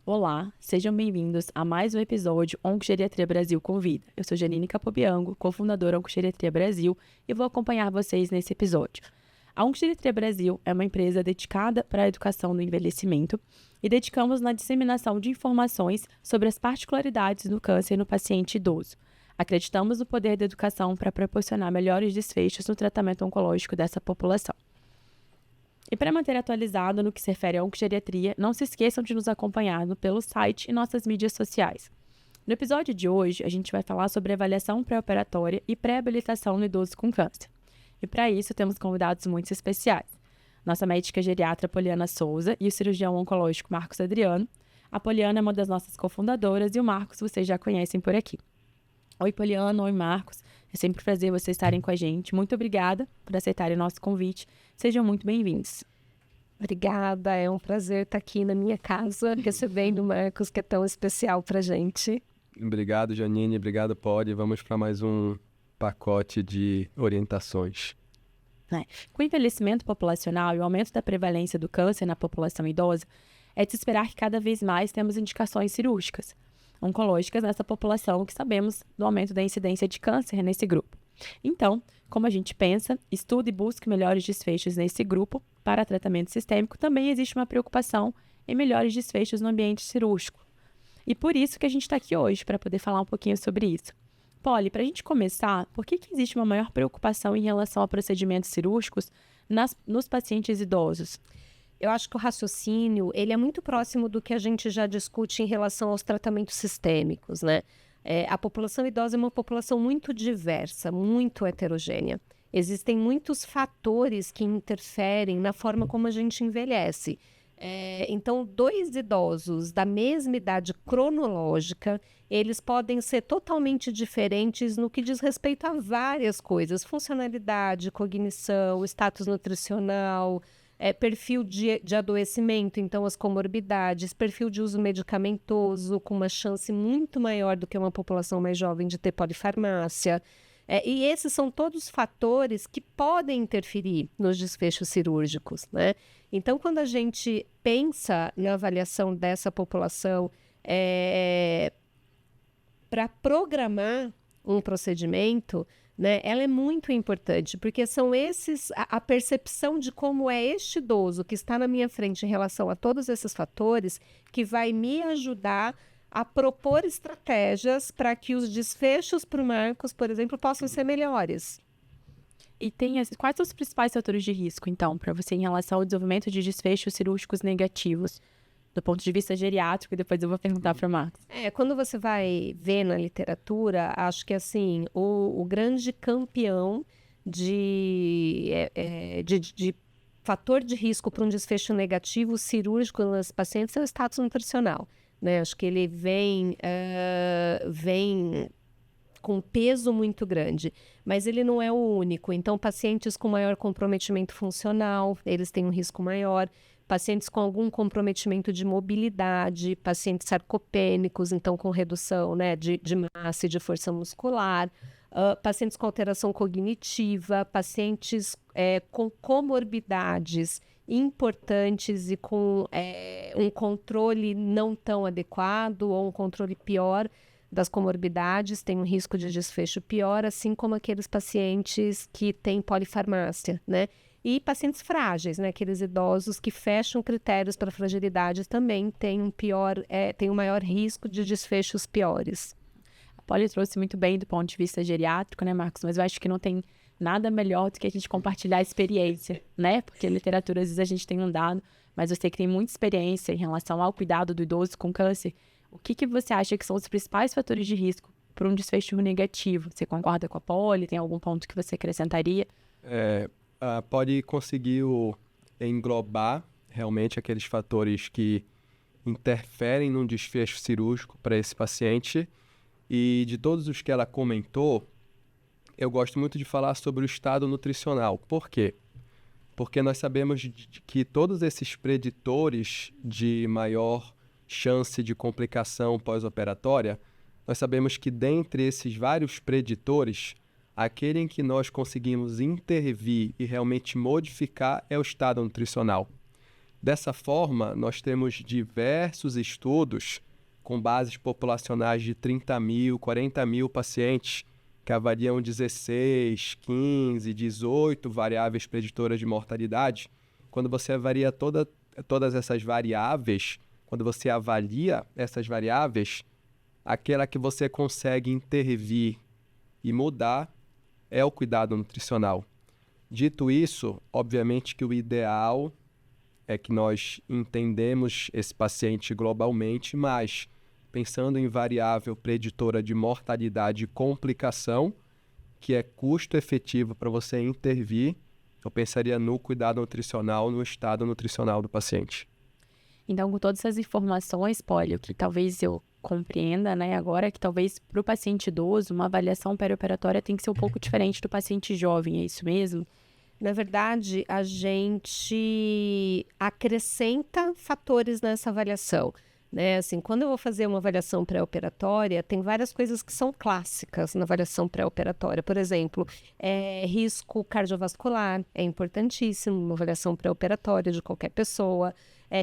Olá, sejam bem-vindos a mais um episódio Oncogeriatria Brasil Convida. Eu sou Janine Capobianco, cofundadora Oncogeriatria Brasil, e vou acompanhar vocês nesse episódio. A Oncogeriatria Brasil é uma empresa dedicada para a educação do envelhecimento e dedicamos na disseminação de informações sobre as particularidades do câncer no paciente idoso. Acreditamos no poder da educação para proporcionar melhores desfechos no tratamento oncológico dessa população. E para manter atualizado no que se refere à oncogeriatria, não se esqueçam de nos acompanhar pelo site e nossas mídias sociais. No episódio de hoje, a gente vai falar sobre avaliação pré-operatória e pré-habilitação no idoso com câncer. E para isso, temos convidados muito especiais. Nossa médica geriatra Poliana Souza e o cirurgião oncológico Marcos Adriano. A Poliana é uma das nossas cofundadoras e o Marcos vocês já conhecem por aqui. Oi, Poliana. Oi, Marcos. É sempre um prazer vocês estarem com a gente. Muito obrigada por aceitarem o nosso convite. Sejam muito bem-vindos. Obrigada, é um prazer estar aqui na minha casa, recebendo o Marcos, que é tão especial para a gente. Obrigado, Janine. Obrigado, Poli. Vamos para mais um pacote de orientações. Com o envelhecimento populacional e o aumento da prevalência do câncer na população idosa, é de se esperar que cada vez mais temos indicações cirúrgicas oncológicas nessa população, que sabemos do aumento da incidência de câncer nesse grupo. Então, como a gente pensa, estuda e busca melhores desfechos nesse grupo para tratamento sistêmico, também existe uma preocupação em melhores desfechos no ambiente cirúrgico. E por isso que a gente está aqui hoje, para poder falar um pouquinho sobre isso. Poli, para a gente começar, por que existe uma maior preocupação em relação a procedimentos cirúrgicos nos pacientes idosos? Eu acho que o raciocínio ele é muito próximo do que a gente já discute em relação aos tratamentos sistêmicos, né? A população idosa é uma população muito diversa, muito heterogênea. Existem muitos fatores que interferem na forma como a gente envelhece. Então, dois idosos da mesma idade cronológica, eles podem ser totalmente diferentes no que diz respeito a várias coisas: funcionalidade, cognição, status nutricional, perfil de adoecimento, então as comorbidades, perfil de uso medicamentoso, com uma chance muito maior do que uma população mais jovem de ter polifarmácia. E esses são todos fatores que podem interferir nos desfechos cirúrgicos, né? Então, quando a gente pensa na avaliação dessa população para programar um procedimento, né, ela é muito importante, porque são a percepção de como é este idoso que está na minha frente em relação a todos esses fatores que vai me ajudar a propor estratégias para que os desfechos para o Marcos, por exemplo, possam ser melhores. E quais são os principais fatores de risco, então, para você em relação ao desenvolvimento de desfechos cirúrgicos negativos, do ponto de vista geriátrico, e depois eu vou perguntar para o Marcos. Quando você vai ver na literatura, acho que assim, o grande campeão de fator de risco para um desfecho negativo cirúrgico nas pacientes é o status nutricional, né? Acho que ele vem com peso muito grande, mas ele não é o único. Então, pacientes com maior comprometimento funcional, eles têm um risco maior. Pacientes com algum comprometimento de mobilidade, pacientes sarcopênicos, então com redução, né, de massa e de força muscular, pacientes com alteração cognitiva, pacientes com comorbidades importantes e com um controle não tão adequado ou um controle pior das comorbidades, tem um risco de desfecho pior, assim como aqueles pacientes que têm polifarmácia, né? E pacientes frágeis, né? Aqueles idosos que fecham critérios para fragilidade também têm um maior risco de desfechos piores. A Poli trouxe muito bem do ponto de vista geriátrico, né, Marcos? Mas eu acho que não tem nada melhor do que a gente compartilhar a experiência, né? Porque a literatura, às vezes, a gente tem um dado, mas você que tem muita experiência em relação ao cuidado do idoso com câncer, o que você acha que são os principais fatores de risco para um desfecho negativo? Você concorda com a Poli? Tem algum ponto que você acrescentaria? Pode conseguir englobar realmente aqueles fatores que interferem num desfecho cirúrgico para esse paciente. E de todos os que ela comentou, eu gosto muito de falar sobre o estado nutricional. Por quê? Porque nós sabemos que todos esses preditores de maior chance de complicação pós-operatória, nós sabemos que dentre esses vários preditores, aquele em que nós conseguimos intervir e realmente modificar é o estado nutricional. Dessa forma, nós temos diversos estudos com bases populacionais de 30 mil, 40 mil pacientes que avaliam 16, 15, 18 variáveis preditoras de mortalidade. Quando você avalia todas essas variáveis, quando você avalia essas variáveis, aquela que você consegue intervir e mudar é o cuidado nutricional. Dito isso, obviamente que o ideal é que nós entendemos esse paciente globalmente, mas pensando em variável preditora de mortalidade e complicação, que é custo efetivo para você intervir, eu pensaria no cuidado nutricional, no estado nutricional do paciente. Então, com todas essas informações, Polly, o que talvez eu compreenda, né, agora é que talvez para o paciente idoso, uma avaliação perioperatória tem que ser um pouco diferente do paciente jovem, é isso mesmo? Na verdade, a gente acrescenta fatores nessa avaliação, né? Assim, quando eu vou fazer uma avaliação pré-operatória, tem várias coisas que são clássicas na avaliação pré-operatória. Por exemplo, risco cardiovascular é importantíssimo, uma avaliação pré-operatória de qualquer pessoa.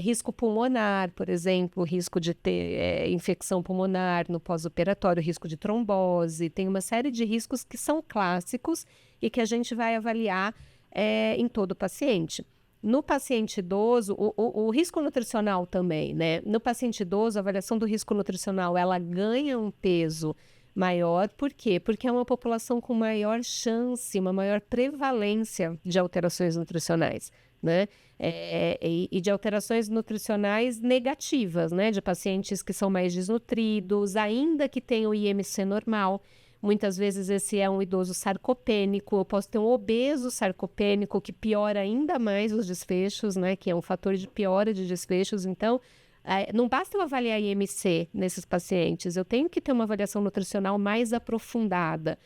Risco pulmonar, por exemplo, risco de ter infecção pulmonar no pós-operatório, risco de trombose. Tem uma série de riscos que são clássicos e que a gente vai avaliar em todo paciente. No paciente idoso, o risco nutricional também, né? No paciente idoso, a avaliação do risco nutricional, ela ganha um peso maior. Por quê? Porque é uma população com maior chance, uma maior prevalência de alterações nutricionais, né? E de alterações nutricionais negativas, né? De pacientes que são mais desnutridos, ainda que tenham IMC normal. Muitas vezes esse é um idoso sarcopênico, eu posso ter um obeso sarcopênico que piora ainda mais os desfechos, né? Que é um fator de piora de desfechos. Então, não basta eu avaliar IMC nesses pacientes, eu tenho que ter uma avaliação nutricional mais aprofundada,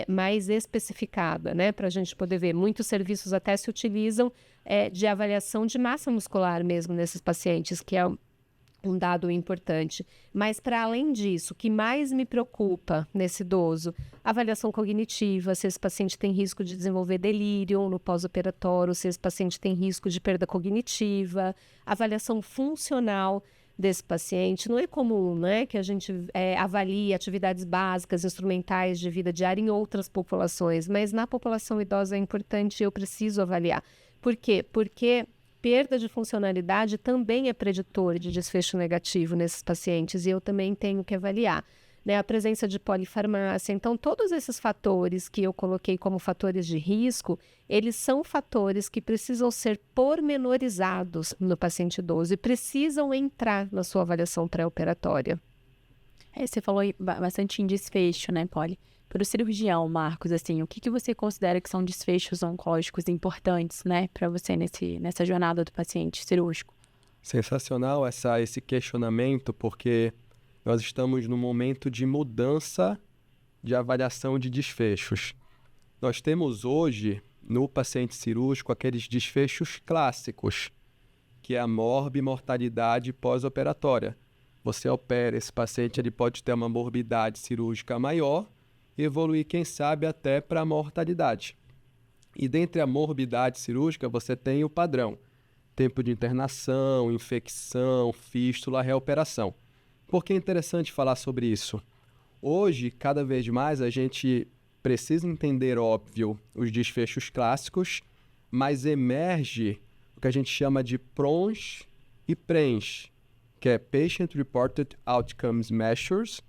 mais especificada, né? Para a gente poder ver. Muitos serviços até se utilizam de avaliação de massa muscular mesmo nesses pacientes, que é um dado importante. Mas, para além disso, o que mais me preocupa nesse idoso? Avaliação cognitiva, se esse paciente tem risco de desenvolver delírio no pós-operatório, se esse paciente tem risco de perda cognitiva, avaliação funcional desse paciente. Não é comum, né, que a gente avalie atividades básicas, instrumentais de vida diária em outras populações, mas na população idosa é importante e eu preciso avaliar. Por quê? Porque perda de funcionalidade também é preditor de desfecho negativo nesses pacientes e eu também tenho que avaliar, né? A presença de polifarmácia. Então, todos esses fatores que eu coloquei como fatores de risco, eles são fatores que precisam ser pormenorizados no paciente idoso e precisam entrar na sua avaliação pré-operatória. Você falou bastante em desfecho, né, Polly? Para o cirurgião, Marcos, assim, o que você considera que são desfechos oncológicos importantes, né, para você nessa jornada do paciente cirúrgico? Sensacional esse questionamento, porque nós estamos num momento de mudança de avaliação de desfechos. Nós temos hoje, no paciente cirúrgico, aqueles desfechos clássicos, que é a morbimortalidade pós-operatória. Você opera, esse paciente ele pode ter uma morbidade cirúrgica maior, evoluir, quem sabe, até para a mortalidade. E dentre a morbidade cirúrgica, você tem o padrão. Tempo de internação, infecção, fístula, reoperação. Por que é interessante falar sobre isso? Hoje, cada vez mais, a gente precisa entender, óbvio, os desfechos clássicos, mas emerge o que a gente chama de PRONS e PRENS, que é Patient Reported Outcomes Measures,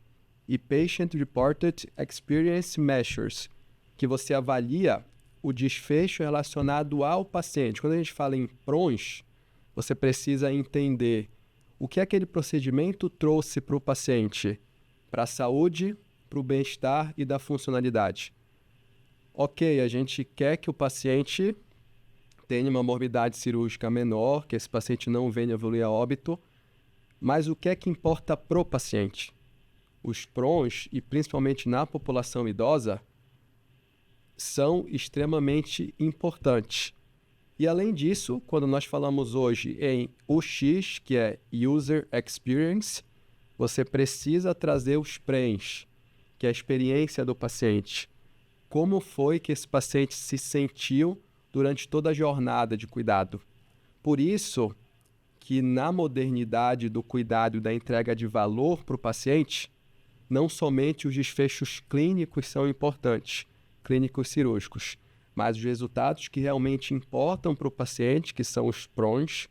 e Patient Reported Experience Measures, que você avalia o desfecho relacionado ao paciente. Quando a gente fala em PRONS, você precisa entender o que aquele procedimento trouxe para o paciente, para a saúde, para o bem-estar e da funcionalidade. Ok, a gente quer que o paciente tenha uma morbidade cirúrgica menor, que esse paciente não venha evoluir a óbito, mas o que é que importa para o paciente? Os PRONS, e principalmente na população idosa, são extremamente importantes. E além disso, quando nós falamos hoje em UX, que é User Experience, você precisa trazer os PRENS, que é a experiência do paciente. Como foi que esse paciente se sentiu durante toda a jornada de cuidado? Por isso, que na modernidade do cuidado e da entrega de valor para o paciente, não somente os desfechos clínicos são importantes, clínicos cirúrgicos, mas os resultados que realmente importam para o paciente, que são os PRONs,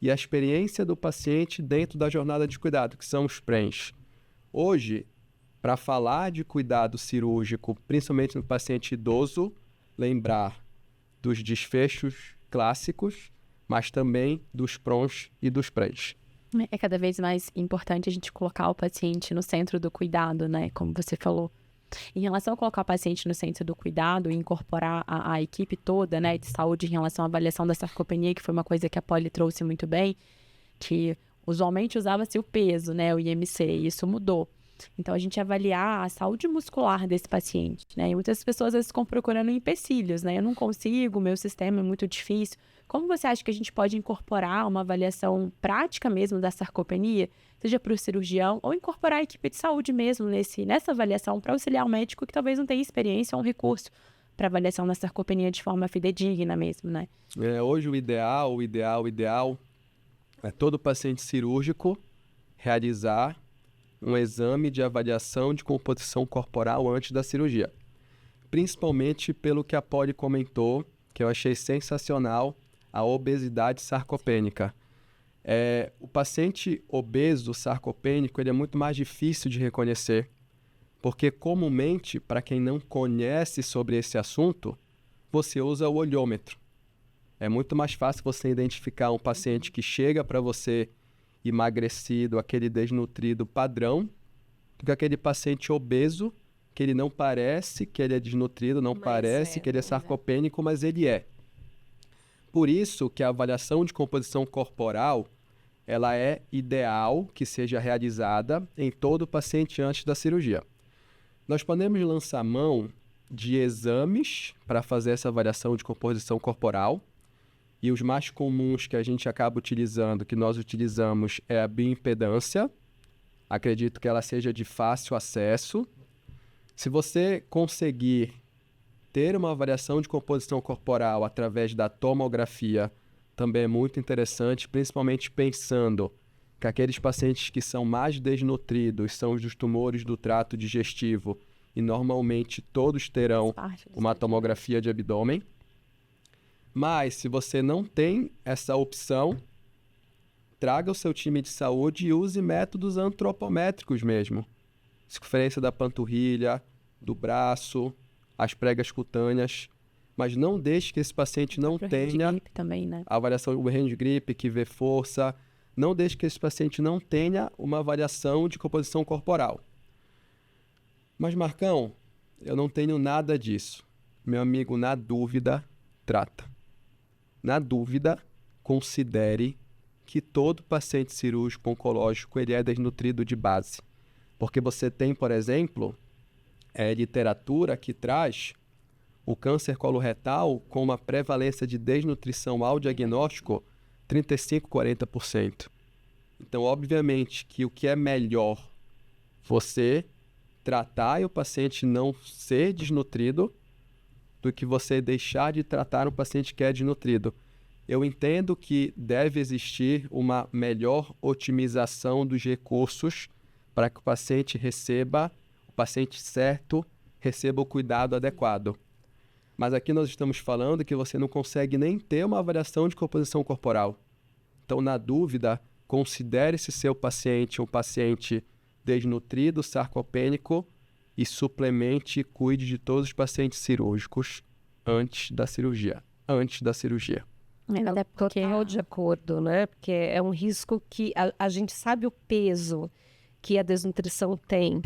e a experiência do paciente dentro da jornada de cuidado, que são os PRENs. Hoje, para falar de cuidado cirúrgico, principalmente no paciente idoso, lembrar dos desfechos clássicos, mas também dos PRONs e dos PRENs. É cada vez mais importante a gente colocar o paciente no centro do cuidado, né? Como você falou. Em relação a colocar o paciente no centro do cuidado e incorporar a equipe toda, né, de saúde em relação à avaliação da sarcopenia, que foi uma coisa que a Polly trouxe muito bem, que usualmente usava-se o peso, né, o IMC, e isso mudou. Então, a gente avaliar a saúde muscular desse paciente, né? E muitas pessoas às vezes ficam procurando empecilhos, né? Eu não consigo, meu sistema é muito difícil. Como você acha que a gente pode incorporar uma avaliação prática mesmo da sarcopenia, seja para o cirurgião, ou incorporar a equipe de saúde mesmo nessa avaliação para auxiliar o médico que talvez não tenha experiência ou um recurso para avaliação da sarcopenia de forma fidedigna mesmo, né? Hoje o ideal é todo paciente cirúrgico realizar um exame de avaliação de composição corporal antes da cirurgia. Principalmente pelo que a Polly comentou, que eu achei sensacional, a obesidade sarcopênica. O paciente obeso sarcopênico ele é muito mais difícil de reconhecer, porque comumente, para quem não conhece sobre esse assunto, você usa o olhômetro. É muito mais fácil você identificar um paciente que chega para você emagrecido, aquele desnutrido padrão, do que aquele paciente obeso, que ele não parece que ele é desnutrido, não parece que ele é sarcopênico, mas ele é. Por isso que a avaliação de composição corporal, ela é ideal que seja realizada em todo paciente antes da cirurgia. Nós podemos lançar mão de exames para fazer essa avaliação de composição corporal, e os mais comuns que a gente acaba utilizando, que nós utilizamos, é a bioimpedância. Acredito que ela seja de fácil acesso. Se você conseguir ter uma avaliação de composição corporal através da tomografia, também é muito interessante, principalmente pensando que aqueles pacientes que são mais desnutridos são os dos tumores do trato digestivo e normalmente todos terão uma tomografia de abdômen. Mas, se você não tem essa opção, traga o seu time de saúde e use métodos antropométricos mesmo. Circunferência da panturrilha, do braço, as pregas cutâneas. Mas não deixe que esse paciente não tenha também, né? a avaliação do hand grip, que vê força. Não deixe que esse paciente não tenha uma avaliação de composição corporal. Mas, Marcão, eu não tenho nada disso. Meu amigo, na dúvida, trata. Na dúvida, considere que todo paciente cirúrgico oncológico ele é desnutrido de base. Porque você tem, por exemplo, literatura que traz o câncer coloretal com uma prevalência de desnutrição ao diagnóstico 35-40%. Então, obviamente, que o que é melhor você tratar e o paciente não ser desnutrido do que você deixar de tratar um paciente que é desnutrido. Eu entendo que deve existir uma melhor otimização dos recursos para que o paciente certo receba o cuidado adequado. Mas aqui nós estamos falando que você não consegue nem ter uma avaliação de composição corporal. Então, na dúvida, considere esse seu paciente um paciente desnutrido, sarcopênico, e suplemente e cuide de todos os pacientes cirúrgicos antes da cirurgia. Até porque... Total de acordo, né? Porque é um risco que a gente sabe o peso que a desnutrição tem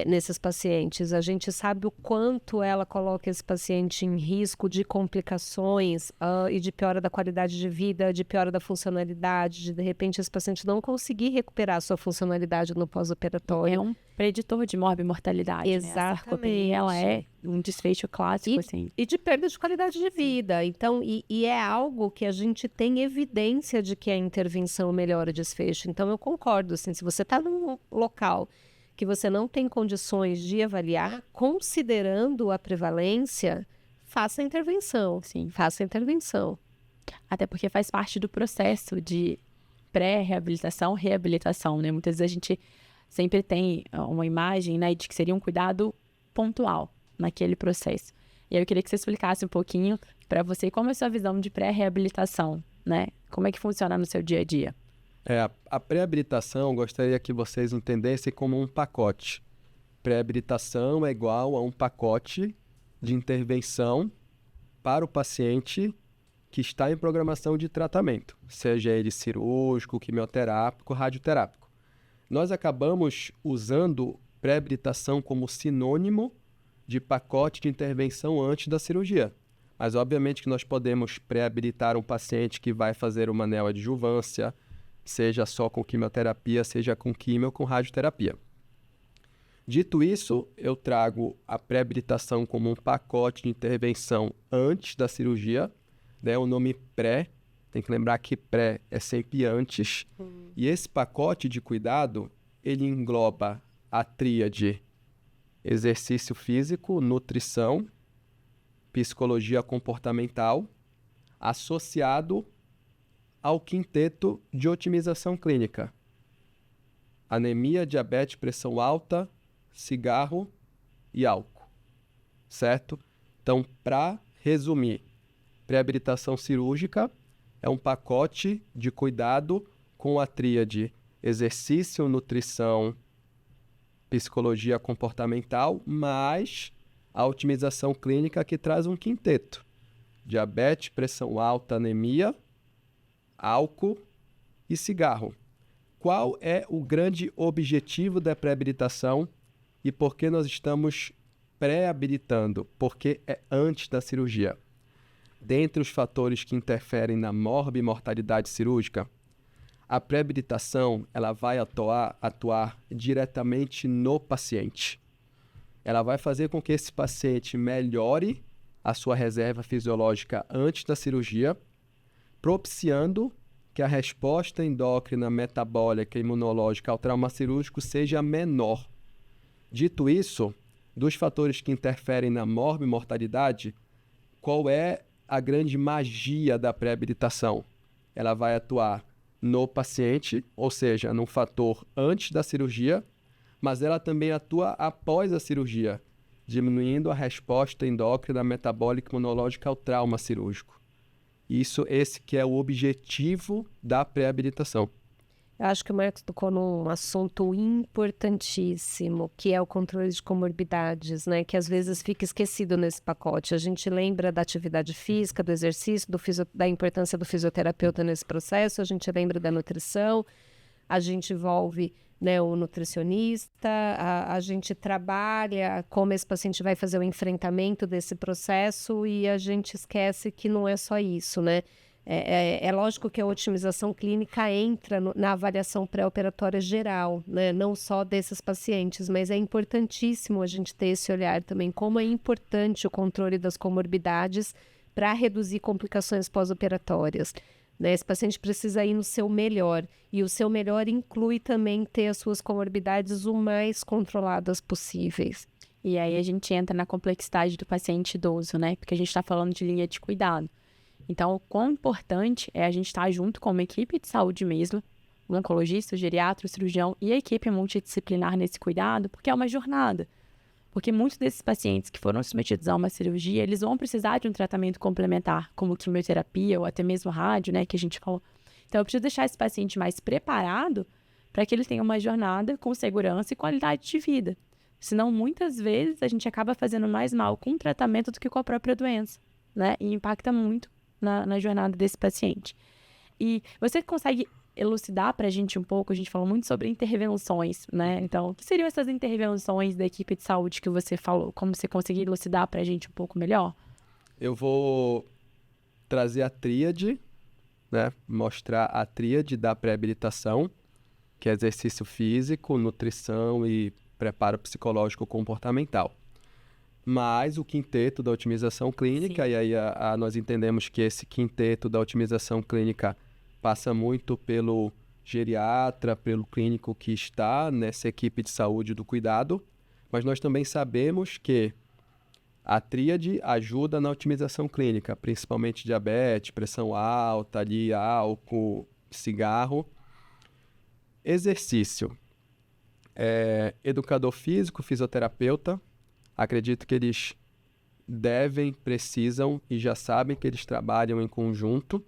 nesses pacientes. A gente sabe o quanto ela coloca esse paciente em risco de complicações e de piora da qualidade de vida, de piora da funcionalidade, de repente esse paciente não conseguir recuperar a sua funcionalidade no pós-operatório. É um preditor de mortalidade. Exatamente. Né? A sarcopenia, ela é um desfecho clássico, assim. E de perda de qualidade de vida. Então, e é algo que a gente tem evidência de que a intervenção melhora o desfecho. Então, eu concordo, assim, se você está num local que você não tem condições de avaliar, considerando a prevalência, faça a intervenção. Sim. Faça a intervenção. Até porque faz parte do processo de pré-reabilitação, reabilitação, né? Muitas vezes a gente sempre tem uma imagem, né, de que seria um cuidado pontual naquele processo. E aí eu queria que você explicasse um pouquinho para você como é a sua visão de pré-reabilitação, né? Como é que funciona no seu dia a dia? A pré-habilitação, gostaria que vocês entendessem como um pacote. Pré-habilitação é igual a um pacote de intervenção para o paciente que está em programação de tratamento, seja ele cirúrgico, quimioterápico, radioterápico. Nós acabamos usando pré-habilitação como sinônimo de pacote de intervenção antes da cirurgia. Mas, obviamente, que nós podemos pré-habilitar um paciente que vai fazer uma neoadjuvância, seja só com quimioterapia, seja com quimio ou com radioterapia. Dito isso, eu trago a pré-habilitação como um pacote de intervenção antes da cirurgia, né? O nome pré, tem que lembrar que pré é sempre antes. E esse pacote de cuidado, ele engloba a tríade exercício físico, nutrição, psicologia comportamental, associado ao quinteto de otimização clínica: anemia, diabetes, pressão alta, cigarro e álcool, certo? Então, para resumir, pré-habilitação cirúrgica é um pacote de cuidado com a tríade exercício, nutrição, psicologia comportamental, mais a otimização clínica que traz um quinteto: diabetes, pressão alta, anemia, álcool e cigarro. Qual é o grande objetivo da pré-habilitação e por que nós estamos pré-habilitando? Porque é antes da cirurgia. Dentre os fatores que interferem na morbimortalidade cirúrgica, a pré-habilitação ela vai atuar diretamente no paciente. Ela vai fazer com que esse paciente melhore a sua reserva fisiológica antes da cirurgia, propiciando que a resposta endócrina, metabólica e imunológica ao trauma cirúrgico seja menor. Dito isso, dos fatores que interferem na morbimortalidade, qual é a grande magia da pré-habilitação? Ela vai atuar no paciente, ou seja, num fator antes da cirurgia, mas ela também atua após a cirurgia, diminuindo a resposta endócrina, metabólica e imunológica ao trauma cirúrgico. Esse que é o objetivo da pré-habilitação. Eu acho que o Marcos tocou num assunto importantíssimo, que é o controle de comorbidades, né? Que às vezes fica esquecido nesse pacote. A gente lembra da atividade física, do exercício, da importância do fisioterapeuta nesse processo, a gente lembra da nutrição, a gente envolve, né, o nutricionista, a gente trabalha como esse paciente vai fazer o enfrentamento desse processo e a gente esquece que não é só isso, né? É lógico que a otimização clínica entra na avaliação pré-operatória geral, né? Não só desses pacientes, mas é importantíssimo a gente ter esse olhar também, como é importante o controle das comorbidades para reduzir complicações pós-operatórias, né? Esse paciente precisa ir no seu melhor, e o seu melhor inclui também ter as suas comorbidades o mais controladas possíveis. E aí a gente entra na complexidade do paciente idoso, né? Porque a gente está falando de linha de cuidado. Então, o quão importante é a gente estar junto com uma equipe de saúde mesmo, o oncologista, o geriatra, o cirurgião e a equipe multidisciplinar nesse cuidado, porque é uma jornada. Porque muitos desses pacientes que foram submetidos a uma cirurgia, eles vão precisar de um tratamento complementar, como quimioterapia ou até mesmo rádio, né, que a gente falou. Então, eu preciso deixar esse paciente mais preparado para que ele tenha uma jornada com segurança e qualidade de vida. Senão, muitas vezes, a gente acaba fazendo mais mal com o tratamento do que com a própria doença, né? E impacta muito na jornada desse paciente. E você consegue elucidar para a gente um pouco? A gente falou muito sobre intervenções, né? Então, o que seriam essas intervenções da equipe de saúde que você falou? Como você conseguir elucidar para a gente um pouco melhor? Eu vou trazer a tríade, né? Mostrar a tríade da pré-habilitação, que é exercício físico, nutrição e preparo psicológico comportamental. Mais o quinteto da otimização clínica. Sim. E aí nós entendemos que esse quinteto da otimização clínica passa muito pelo geriatra, pelo clínico que está nessa equipe de saúde do cuidado, mas nós também sabemos que a tríade ajuda na otimização clínica, principalmente diabetes, pressão alta, álcool, cigarro, Exercício. Educador físico, fisioterapeuta, acredito que eles devem, precisam e já sabem que eles trabalham em conjunto.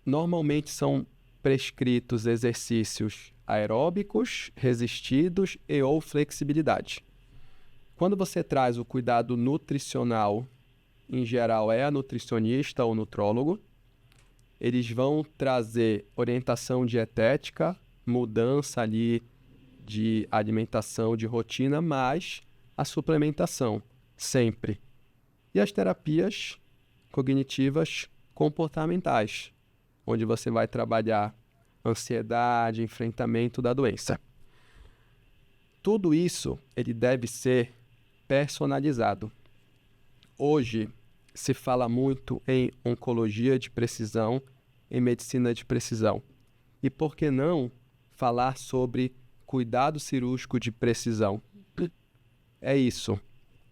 Normalmente são prescritos exercícios aeróbicos, resistidos e ou flexibilidade. Quando você traz o cuidado nutricional, em geral é a nutricionista ou nutrólogo, eles vão trazer orientação dietética, mudança ali de alimentação, de rotina, mas a suplementação, sempre. E as terapias cognitivas comportamentais, onde você vai trabalhar ansiedade, enfrentamento da doença. Tudo isso, ele deve ser personalizado. Hoje, se fala muito em oncologia de precisão, em medicina de precisão. E por que não falar sobre cuidado cirúrgico de precisão? É isso.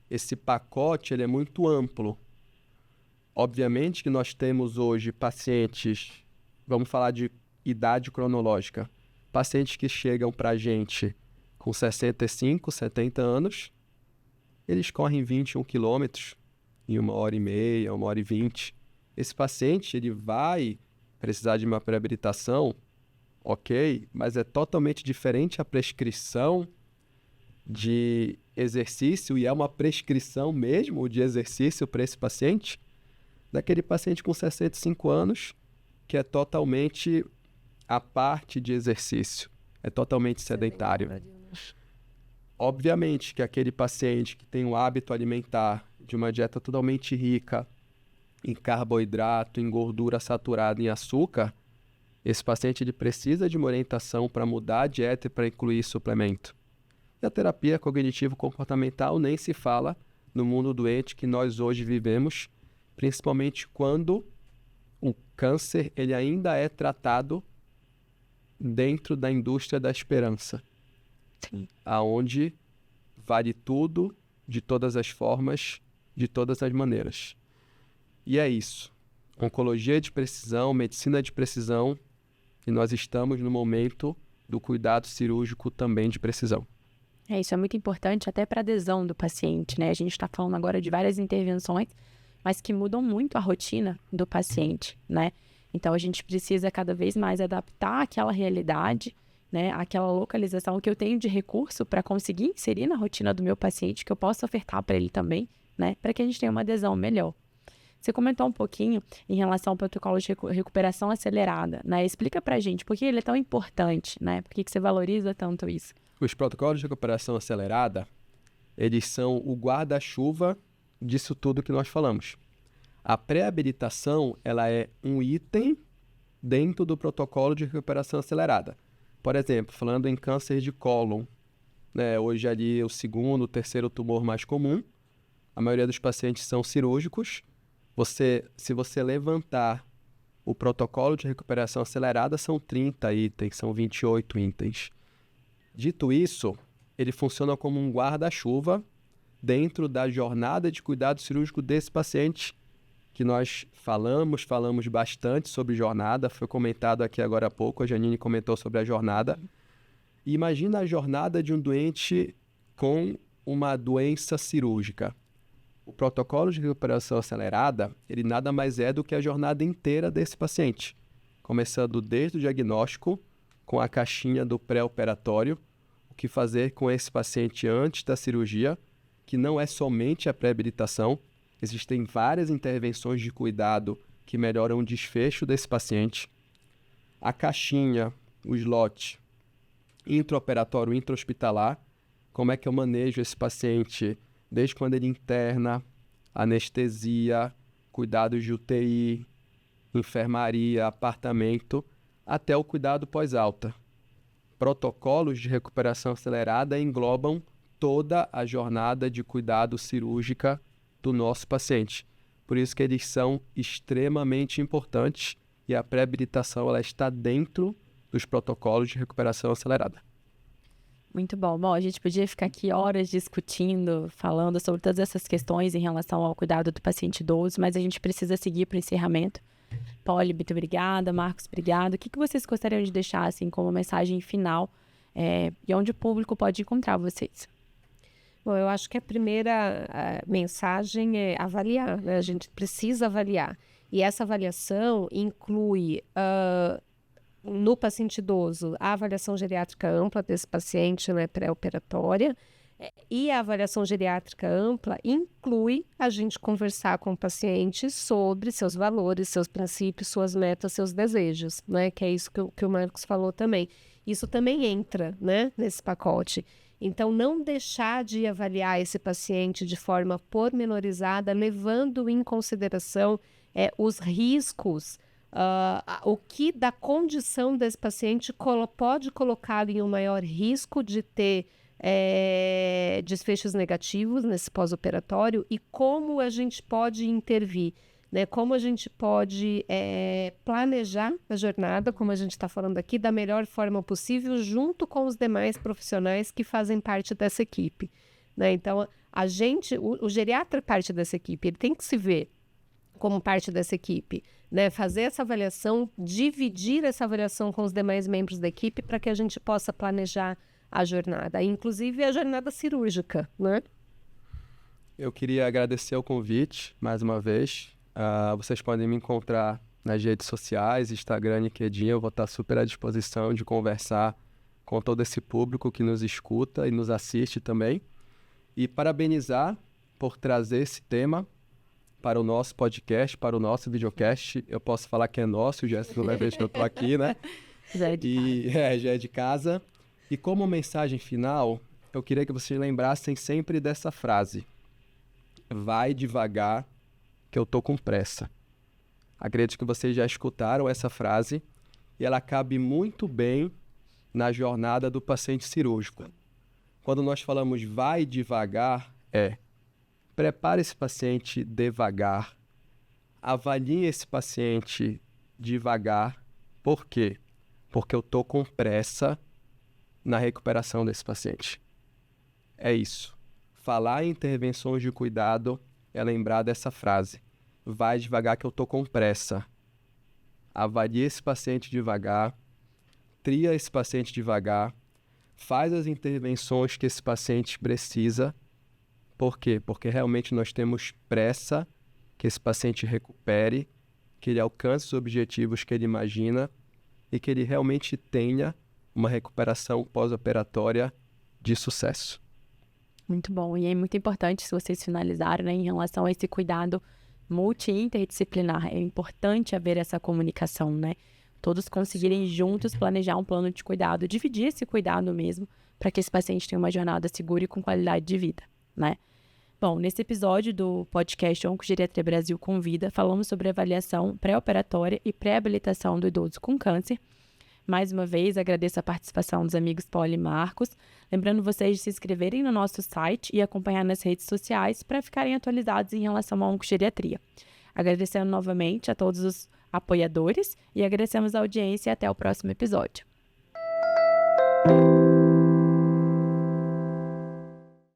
Esse pacote ele é muito amplo. Obviamente que nós temos hoje pacientes, vamos falar de idade cronológica, pacientes que chegam para a gente com 65, 70 anos, eles correm 21 quilômetros em 1h30, 1h20. Esse paciente ele vai precisar de uma pré-habilitação, ok, mas é totalmente diferente a prescrição de exercício, e é uma prescrição mesmo de exercício para esse paciente, daquele paciente com 65 anos, que é totalmente a parte de exercício, é totalmente sedentário. Obviamente que aquele paciente que tem um hábito alimentar de uma dieta totalmente rica em carboidrato, em gordura saturada, em açúcar, esse paciente ele precisa de uma orientação para mudar a dieta e para incluir suplemento. E a terapia cognitivo-comportamental nem se fala no mundo doente que nós hoje vivemos, principalmente quando o câncer ele ainda é tratado dentro da indústria da esperança. Sim. Aonde vale tudo, de todas as formas, de todas as maneiras. E é isso. Oncologia de precisão, medicina de precisão, e nós estamos no momento do cuidado cirúrgico também de precisão. Isso é muito importante até para a adesão do paciente, né? A gente está falando agora de várias intervenções, mas que mudam muito a rotina do paciente, né? Então, a gente precisa cada vez mais adaptar aquela realidade, né? Aquela localização que eu tenho de recurso para conseguir inserir na rotina do meu paciente, que eu possa ofertar para ele também, né? Para que a gente tenha uma adesão melhor. Você comentou um pouquinho em relação ao protocolo de recuperação acelerada, né? Explica para a gente por que ele é tão importante, né? Por que você valoriza tanto isso? Os protocolos de recuperação acelerada, eles são o guarda-chuva disso tudo que nós falamos. A pré-habilitação, ela é um item dentro do protocolo de recuperação acelerada. Por exemplo, falando em câncer de cólon, né, hoje ali o segundo, o terceiro tumor mais comum, a maioria dos pacientes são cirúrgicos. Se você levantar o protocolo de recuperação acelerada, são 30 itens, são 28 itens. Dito isso, ele funciona como um guarda-chuva dentro da jornada de cuidado cirúrgico desse paciente, que nós falamos bastante sobre jornada, foi comentado aqui agora há pouco, a Janine comentou sobre a jornada. E imagina a jornada de um doente com uma doença cirúrgica. O protocolo de recuperação acelerada, ele nada mais é do que a jornada inteira desse paciente, começando desde o diagnóstico, com a caixinha do pré-operatório, o que fazer com esse paciente antes da cirurgia, que não é somente a pré-habilitação, existem várias intervenções de cuidado que melhoram o desfecho desse paciente. A caixinha, o slot intraoperatório, intra-hospitalar, como é que eu manejo esse paciente desde quando ele interna, anestesia, cuidados de UTI, enfermaria, apartamento, até o cuidado pós-alta. Protocolos de recuperação acelerada englobam toda a jornada de cuidado cirúrgica do nosso paciente. Por isso que eles são extremamente importantes e a pré-habilitação ela está dentro dos protocolos de recuperação acelerada. Muito bom. Bom, a gente podia ficar aqui horas discutindo, falando sobre todas essas questões em relação ao cuidado do paciente idoso, mas a gente precisa seguir para o encerramento. Polly, muito obrigada. Marcos, obrigado. O que vocês gostariam de deixar, assim, como mensagem final e onde o público pode encontrar vocês? Bom, eu acho que a primeira mensagem é avaliar, né? A gente precisa avaliar. E essa avaliação inclui, no paciente idoso, a avaliação geriátrica ampla desse paciente, né, pré-operatória. E a avaliação geriátrica ampla inclui a gente conversar com o paciente sobre seus valores, seus princípios, suas metas, seus desejos, né? Que é isso que o Marcos falou também. Isso também entra, né, nesse pacote. Então, não deixar de avaliar esse paciente de forma pormenorizada, levando em consideração os riscos, o que da condição desse paciente pode colocá-lo em um maior risco de ter desfechos negativos nesse pós-operatório e como a gente pode intervir, né? Como a gente pode planejar a jornada, como a gente está falando aqui, da melhor forma possível, junto com os demais profissionais que fazem parte dessa equipe, né? Então, o geriatra é parte dessa equipe, ele tem que se ver como parte dessa equipe, né? Fazer essa avaliação, dividir essa avaliação com os demais membros da equipe para que a gente possa planejar a jornada, inclusive a jornada cirúrgica, né? Eu queria agradecer o convite, mais uma vez. Vocês podem me encontrar nas redes sociais, Instagram, LinkedIn. Eu vou estar super à disposição de conversar com todo esse público que nos escuta e nos assiste também. E parabenizar por trazer esse tema para o nosso podcast, para o nosso videocast. Eu posso falar que é nosso, já é a segunda vez que eu estou aqui, né? Já é de casa. Já é de casa. E como mensagem final, eu queria que vocês lembrassem sempre dessa frase. Vai devagar, que eu tô com pressa. Acredito que vocês já escutaram essa frase e ela cabe muito bem na jornada do paciente cirúrgico. Quando nós falamos vai devagar, prepare esse paciente devagar, avalie esse paciente devagar. Por quê? Porque eu tô com pressa na recuperação desse paciente. É isso. Falar em intervenções de cuidado é lembrar dessa frase. Vai devagar que eu tô com pressa. Avalie esse paciente devagar. Tria esse paciente devagar. Faz as intervenções que esse paciente precisa. Por quê? Porque realmente nós temos pressa que esse paciente recupere, que ele alcance os objetivos que ele imagina e que ele realmente tenha uma recuperação pós-operatória de sucesso. Muito bom. E é muito importante, se vocês finalizaram, né, em relação a esse cuidado multi-interdisciplinar. É importante haver essa comunicação, né? Todos conseguirem juntos planejar um plano de cuidado, dividir esse cuidado mesmo, para que esse paciente tenha uma jornada segura e com qualidade de vida, né? Bom, nesse episódio do podcast Oncogeriatria Brasil Convida, falamos sobre avaliação pré-operatória e pré-habilitação do idoso com câncer. Mais uma vez, agradeço a participação dos amigos Polly e Marcos. Lembrando vocês de se inscreverem no nosso site e acompanhar nas redes sociais para ficarem atualizados em relação à oncogeriatria. Agradecendo novamente a todos os apoiadores e agradecemos a audiência e até o próximo episódio.